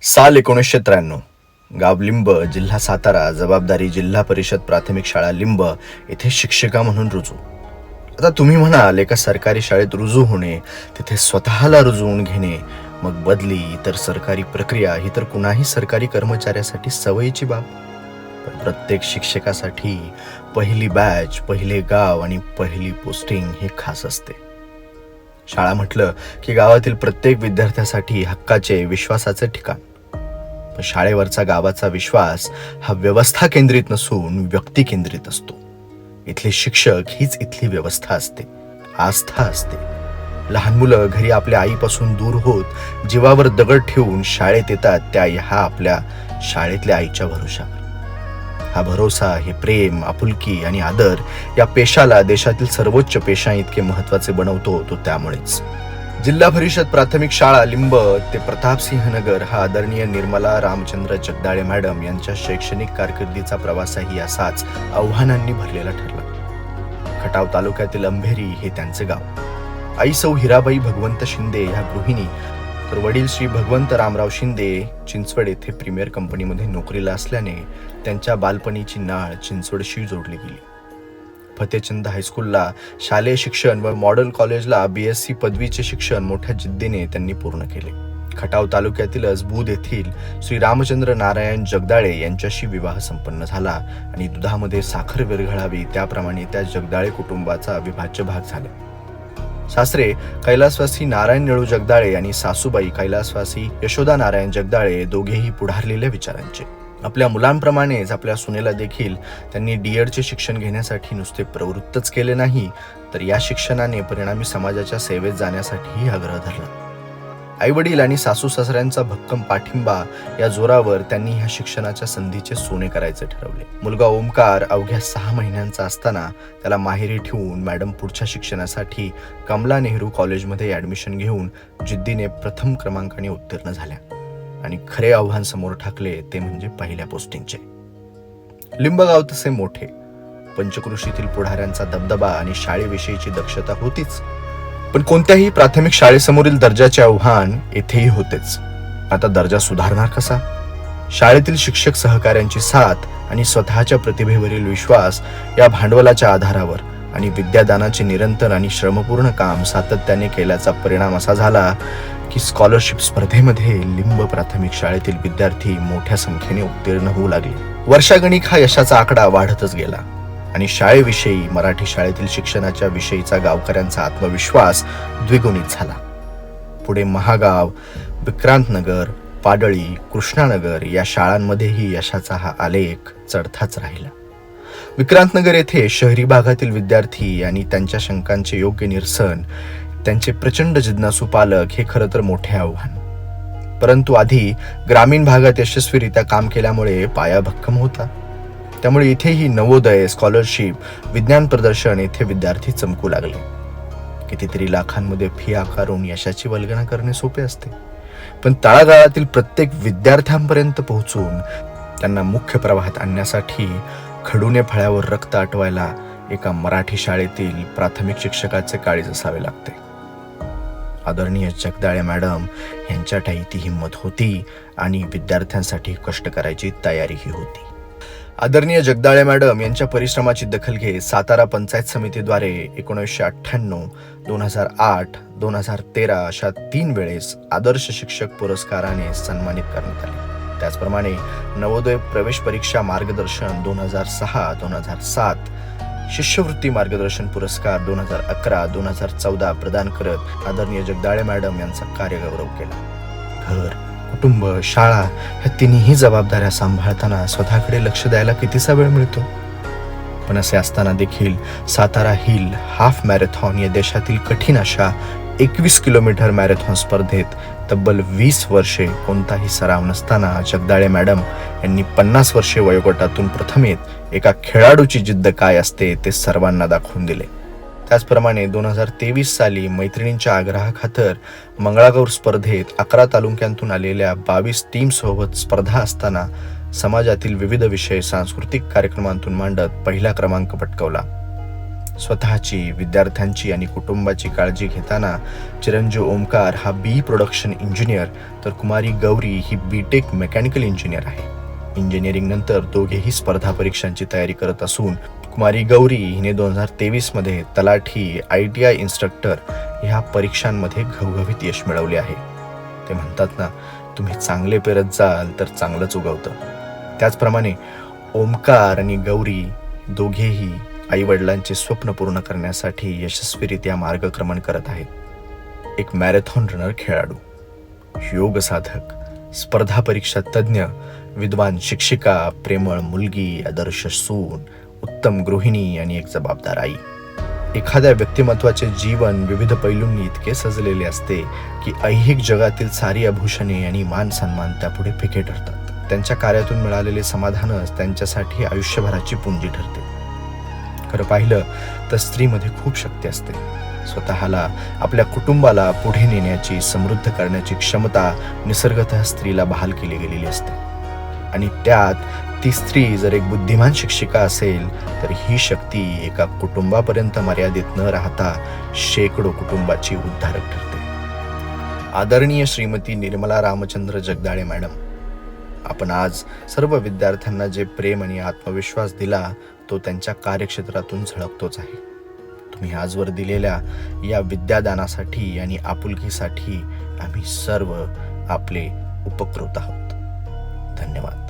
साल 1993. गाव लिंब, जिल्हा सातारा. जबाबदारी जिल्हा परिषद प्राथमिक शाळा लिंब येथे शिक्षिका म्हणून रुजू. आता तुम्ही म्हणाल, एका सरकारी शाळेत रुजू होणे, तिथे स्वतःला रुजवून घेणे, मग बदली, इतर सरकारी प्रक्रिया ही तर कुणाही सरकारी कर्मचाऱ्यासाठी सवयीची बाब. पण प्रत्येक शिक्षकासाठी पहिली बॅच, पहिले गाव आणि पहिली पोस्टिंग हे खास असते. शाळा म्हटलं की गावातील प्रत्येक विद्यार्थ्यासाठी हक्काचे, विश्वासाचे ठिकाण. पण शाळेवरचा गावाचा विश्वास हा व्यवस्था केंद्रित नसून व्यक्ती केंद्रित असतो. इथले शिक्षक हीच इथली व्यवस्था असते, आस्था असते. लहान मुलं घरी आपल्या आईपासून दूर होत जीवावर दगड ठेवून शाळेत येतात, त्या ह्या आपल्या शाळेतल्या आईच्या भरोशावर. हा भरोसा, हे प्रेम, आपुलकी आणि आदर या पेशाला देशातील सर्वोच्च पेशा इतके महत्वाचे बनवतो तो त्यामुळेच. जिल्हा परिषद प्राथमिक शाळा लिंब ते प्रतापसिंह नगर हा आदरणीय निर्मला रामचंद्र जगदाळे मॅडम यांच्या शैक्षणिक कारकिर्दीचा प्रवासही असाच आव्हानांनी भरलेला ठरला. खटाव तालुक्यातील अंभेरी हे त्यांचे गाव. आई सौ हिराबाई भगवंत शिंदे ह्या गृहिणी, तर वडील श्री भगवंत रामराव शिंदे चिंचवड येथे प्रीमियर कंपनीमध्ये नोकरीला असल्याने त्यांच्या बालपणीची नाळ चिंचवडशी जोडली गेली. फतेचंद हायस्कूलला शालेय शिक्षण व मॉडेल कॉलेजला BSc पदवीचे शिक्षण मोठ्या जिद्दीने त्यांनी पूर्ण केले. खटाव तालुक्यातीलच बुध येथील श्री रामचंद्र नारायण जगदाळे यांच्याशी विवाह संपन्न झाला आणि दुधामध्ये साखर विरघळावी त्याप्रमाणे त्या जगदाळे कुटुंबाचा अविभाज्य भाग झाला. सासरे कैलासवासी नारायण निळू जगदाळे आणि सासूबाई कैलासवासी यशोदा नारायण जगदाळे दोघेही पुढारलेल्या विचारांचे. आपल्या मुलांप्रमाणेच आपल्या सुनेला देखील त्यांनी DEDचे शिक्षण घेण्यासाठी नुसते प्रवृत्तच केले नाही, तर या शिक्षणाने परिणामी समाजाच्या सेवेत जाण्यासाठीही आग्रह धरला. आई वडील आणि सासू सासऱ्यांचा भक्कम पाठिंबा या जोरावर त्यांनी ह्या शिक्षणाच्या संधीचे सोने करायचे ठरवले. मुलगा ओमकार अवघ्या 6 महिन्यांचा असताना त्याला माहेरी ठेवून मॅडम पुढच्या शिक्षणासाठी कमला नेहरू कॉलेजमध्ये ऍडमिशन घेऊन जिद्दीने प्रथम क्रमांकाने उत्तीर्ण झाल्या आणि खरे आव्हान समोर ठाकले ते म्हणजे पहिल्या पोस्टिंगचे. लिंबगाव तसे मोठे, पंचकृषीतील पुढाऱ्यांचा दबदबा आणि शाळेविषयीची दक्षता होतीच, पण कोणत्याही प्राथमिक शाळेसमोरील दर्जाचे आव्हान येथेही होतेच. आता दर्जा सुधारणार कसा? शाळेतील शिक्षक सहकाऱ्यांची साथ आणि स्वतःच्या प्रतिभेवरील विश्वास या भांडवलाच्या आधारावर आणि विद्यादानाचे निरंतर आणि श्रमपूर्ण काम सातत्याने केल्याचा परिणाम असा झाला की स्कॉलरशिप स्पर्धेमध्ये लिंब प्राथमिक शाळेतील विद्यार्थी मोठ्या संख्येने उत्तीर्ण होऊ लागले. वर्षागणिक हा यशाचा आकडा वाढतच गेला आणि शाळेविषयी, मराठी शाळेतील शिक्षणाच्या विषयीचा गावकऱ्यांचा आत्मविश्वास द्विगुणित झाला. पुढे महागाव, विक्रांतनगर, पाडळी, कृष्णानगर या शाळांमध्येही यशाचा हा आलेख चढताच राहिला. विक्रांतनगर येथे शहरी भागातील विद्यार्थी आणि त्यांच्या शंकांचे योग्य निरसन, त्यांचे प्रचंड जिज्ञासू पालक हे खरं तर मोठे आव्हान. परंतु आधी ग्रामीण भागात यशस्वीरित्या काम केल्यामुळे पाया भक्कम होता. त्यामुळे इथेही नवोदय, स्कॉलरशिप, विज्ञान प्रदर्शन येथे विद्यार्थी चमकू लागले. कितीतरी लाखांमध्ये फी आकारून यशाची वल्गना करणे सोपे असते, पण तळागाळातील प्रत्येक विद्यार्थ्यांपर्यंत पोहोचून त्यांना मुख्य प्रवाहात आणण्यासाठी खडूने फळ्यावर रक्त आटवायला एका मराठी शाळेतील प्राथमिक शिक्षकाचे काळीज असावे लागते. आदरणीय जगदाळे मॅडम यांच्यातही ती हिंमत होती आणि विद्यार्थ्यांसाठी कष्ट करायची तयारीही होती. आदरणीय जगदाळे मॅडम यांच्या परिश्रमाची दखल घेत सातारा पंचायत समितीद्वारे 1998, 2008, 2013 अशा 3 वेळेस आदर्श शिक्षक पुरस्काराने सन्मानित करण्यात आले. त्याचप्रमाणे नवोदय प्रवेश परीक्षा मार्गदर्शन 2006, 2007, शिष्यवृत्ती मार्गदर्शन पुरस्कार 2011, 2014 प्रदान करत आदरणीय जगदाळे मॅडम यांचा कार्यगौरव केला. घर, कुटुंब, शाळा ह्या तिन्ही जबाबदाऱ्या सांभाळताना स्वतःकडे लक्ष द्यायला कितीसा वेळ मिळतो. पण असे असताना देखील सातारा हिल हाफ मॅरेथॉन या देशातील कठीण अशा 21 किलोमीटर मॅरेथॉन स्पर्धेत तब्बल 20 वर्षे कोणताही सराव नसताना जगदाळे मॅडम यांनी 50 वर्षे वयोगटातून प्रथमेत एका खेळाडूची जिद्द काय असते ते सर्वांना दाखवून दिले. त्याचप्रमाणे 2023 साली मैत्रिणींच्या आग्रहाखातर मंगळागौर स्पर्धेत 11 तालुक्यांतून आलेल्या 22 टीमसोबत स्पर्धा असताना समाजातील विविध विषय सांस्कृतिक कार्यक्रमांतून मांडत पहिला क्रमांक पटकावला. स्वतःची, विद्यार्थ्यांची आणि कुटुंबाची काळजी घेताना चिरंजीव ओमकार हा बी प्रोडक्शन इंजिनियर तर कुमारी गौरी ही बीटेक मेकॅनिकल इंजिनियर आहे. इंजिनिअरिंग नंतर दोघेही स्पर्धा परीक्षांची तयारी करत असून कुमारी गौरी हिने 2023 मध्ये तलाठी, ITI इन्स्ट्रक्टर ह्या परीक्षांमध्ये घवघवीत यश मिळवले आहे. ते म्हणतात ना, तुम्ही चांगले पेरत जाल तर चांगलंच उगवतं. त्याचप्रमाणे ओमकार आणि गौरी दोघेही आई वडिलांचे स्वप्न पूर्ण करण्यासाठी यशस्वीरित्या मार्गक्रमण करत आहेत. एक मॅरेथॉन रनर खेळाडू, योग साधक, स्पर्धा परीक्षा तज्ज्ञ, विद्वान शिक्षिका, प्रेमळ मुलगी, आदर्श सून, उत्तम गृहिणी आणि एक जबाबदार आई. एखाद्या व्यक्तिमत्वाचे जीवन विविध पैलूंनी इतके सजलेले असते की ऐहिक जगातील सारी आभूषणे आणि मान सन्मान त्यापुढे फिके ठरतात. त्यांच्या कार्यातून मिळालेले समाधानच त्यांच्यासाठी आयुष्यभराची पुंजी ठरते. खरं पाहिलं तर स्त्रीमध्ये खूप शक्ती असते. स्वतःला, आपल्या कुटुंबाला पुढे नेण्याची, समृद्ध करण्याची क्षमता निसर्गतः स्त्रीला बहाल केली गेलेली असते. आणि त्यात ती स्त्री जर एक बुद्धिमान शिक्षिका असेल तर ही शक्ती एका कुटुंबापर्यंत मर्यादित न राहता शेकडो कुटुंबाची उद्धारक ठरते. आदरणीय श्रीमती निर्मला रामचंद्र जगदाळे मॅडम, आपण आज सर्व विद्यार्थ्यांना जे प्रेम आणि आत्मविश्वास दिला तो त्यांच्या कार्यक्षेत्रातून झळकतोच आहे. तुम्ही आजवर दिलेल्या या विद्यादानासाठी आणि आपुलकीसाठी आम्ही सर्व आपले उपकृत आहोत. धन्यवाद.